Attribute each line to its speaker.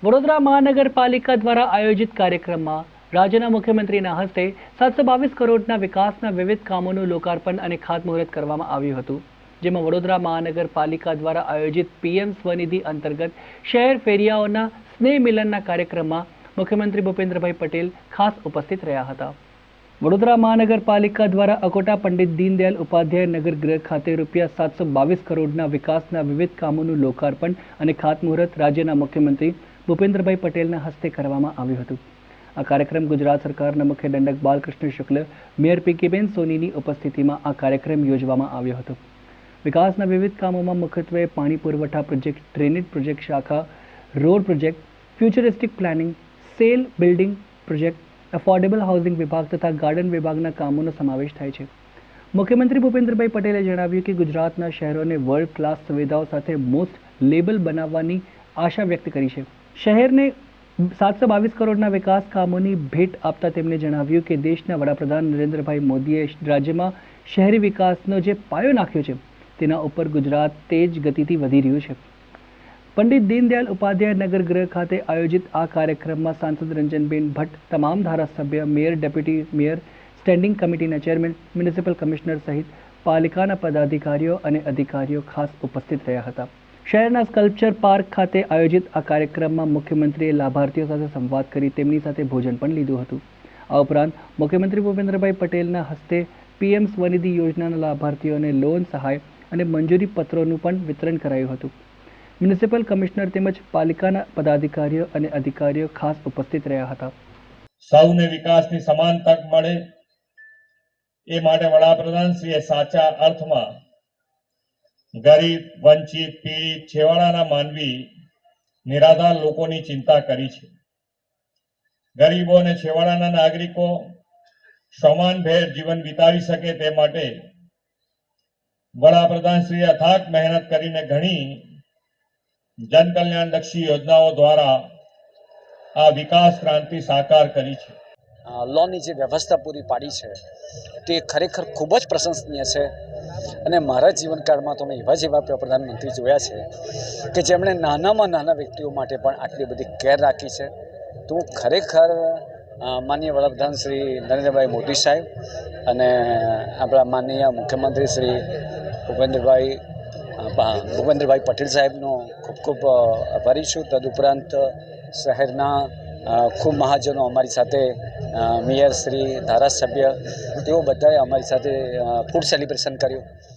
Speaker 1: વડોદરા મહાનગરપાલિકા દ્વારા આયોજિત કાર્યક્રમમાં રાજ્યના મુખ્યમંત્રીના હસ્તે 722 કરોડના વિકાસના વિવિધ કામોનું લોકાર્પણ અને ખાતમુહૂર્ત કરવામાં આવ્યું હતું, જેમાં વડોદરા મહાનગરપાલિકા દ્વારા આયોજિત પીએમ સ્વનિધિ અંતર્ગત શહેર ફેરિયાઓના સ્નેહ મિલનના કાર્યક્રમમાં મુખ્યમંત્રી ભૂપેન્દ્રભાઈ પટેલ ખાસ ઉપસ્થિત રહ્યા હતા। વડોદરા મહાનગરપાલિકા દ્વારા અકોટા પંડિત દીનદયાળ ઉપાધ્યાય નગર ગૃહ ખાતે રૂપિયા 722 કરોડના વિકાસના વિવિધ કામોનું લોકાર્પણ અને ખાતમુહૂર્ત રાજ્યના મુખ્યમંત્રી ભૂપેન્દ્રભાઈ પટેલના હસ્તે કરવામાં આવ્યું હતું। આ કાર્યક્રમ ગુજરાત સરકારના મુખ્ય દંડક બાલકૃષ્ણ શુક્લ, મેયર પીકેબેન સોનીની ઉપસ્થિતિમાં આ કાર્યક્રમ યોજવામાં આવ્યો હતો। વિકાસના વિવિધ કામોમાં મુખ્યત્વે પાણી પુરવઠા પ્રોજેક્ટ, ડ્રેનેજ પ્રોજેક્ટ શાખા, road project, futuristic planning, cell building project, affordable housing વિભાગ તથા ગાર્ડન વિભાગના કામોનો સમાવેશ થાય છે। મુખ્યમંત્રી ભૂપેન્દ્રભાઈ પટેલે જણાવ્યું કે ગુજરાતના શહેરોને વર્લ્ડ ક્લાસ સુવિધાઓ સાથે મોસ્ટ લેબલ બનાવવાની આશા વ્યક્ત કરી છે। શહેરને 722 કરોડના વિકાસ કામોની ભેટ આપતા તેમણે જણાવ્યું કે દેશના વડાપ્રધાન નરેન્દ્રભાઈ મોદીએ રાજ્યમાં શહેરી વિકાસનો જે પાયો નાખ્યો છે તેના ઉપર ગુજરાત તેજ ગતિથી વધી રહ્યું છે। પંડિત દીનદયાળ ઉપાધ્યાય નગર ગૃહ ખાતે આયોજિત આ કાર્યક્રમમાં સાંસદ રંજનબેન ભટ્ટ, તમામ ધારાસભ્ય, મેયર, ડેપ્યુટી મેયર, સ્ટેન્ડિંગ કમિટીના ચેરમેન, મ્યુનિસિપલ કમિશનર સહિત પાલિકાના પદાધિકારીઓ અને અધિકારીઓ ખાસ ઉપસ્થિત રહ્યા હતા। શહેરના સ્કલ્પચર પાર્ક ખાતે આયોજિત આ કાર્યક્રમમાં મુખ્યમંત્રીએ લાભાર્થીઓ સાથે સંવાદ કરી તેમની સાથે ભોજન પણ લીધું હતું। આ ઉપરાંત મુખ્યમંત્રી ભૂપેન્દ્રભાઈ પટેલના હસ્તે પીએમ સ્વનિધિ યોજનાના લાભાર્થીઓને લોન સહાય અને મંજૂરી પત્રોનું પણ વિતરણ કરાયું હતું। મ્યુનિસિપલ કમિશનર તેમજ પાલિકાના પદાધિકારીઓ અને અધિકારીઓ ખાસ ઉપસ્થિત રહ્યા હતા।
Speaker 2: સૌને વિકાસની સમાન તક મળે એ માટે વડાપ્રધાનશ્રીએ સાચા અર્થમાં ગરીબ, વંચિત, પીડિત, છેવાડાના માનવી, નિરાધાર લોકોની ચિંતા કરી છે। ગરીબો અને છેવાડાના નાગરિકો સમાનભેર જીવન વિતાવી શકે તે માટે વડાપ્રધાનશ્રીએ અથાગ મહેનત કરીને ઘણી જનકલ્યાણલક્ષી યોજનાઓ દ્વારા આ વિકાસ ક્રાંતિ સાકાર કરી છે।
Speaker 3: લોનની જે વ્યવસ્થા પૂરી પાડી છે તે ખરેખર ખૂબ જ પ્રશંસનીય છે અને મારા જીવનકાળમાં તો મેં એવા પ્રધાનમંત્રી જોયા છે કે જેમણે નાનામાં નાના વ્યક્તિઓ માટે પણ આટલી બધી કેર રાખી છે। તો ખરેખર માનનીય વડાપ્રધાન શ્રી નરેન્દ્રભાઈ મોદી સાહેબ અને આપણા માનનીય મુખ્યમંત્રી શ્રી ભૂપેન્દ્રભાઈ પટેલ સાહેબનો ખૂબ ખૂબ આભારી છું। તદુપરાંત શહેરના ખૂબ મહાજનો અમારી સાથે, મેયર શ્રી, ધારાસભ્ય, તેઓ બધાએ અમારી સાથે ફૂડ સેલિબ્રેશન કર્યું।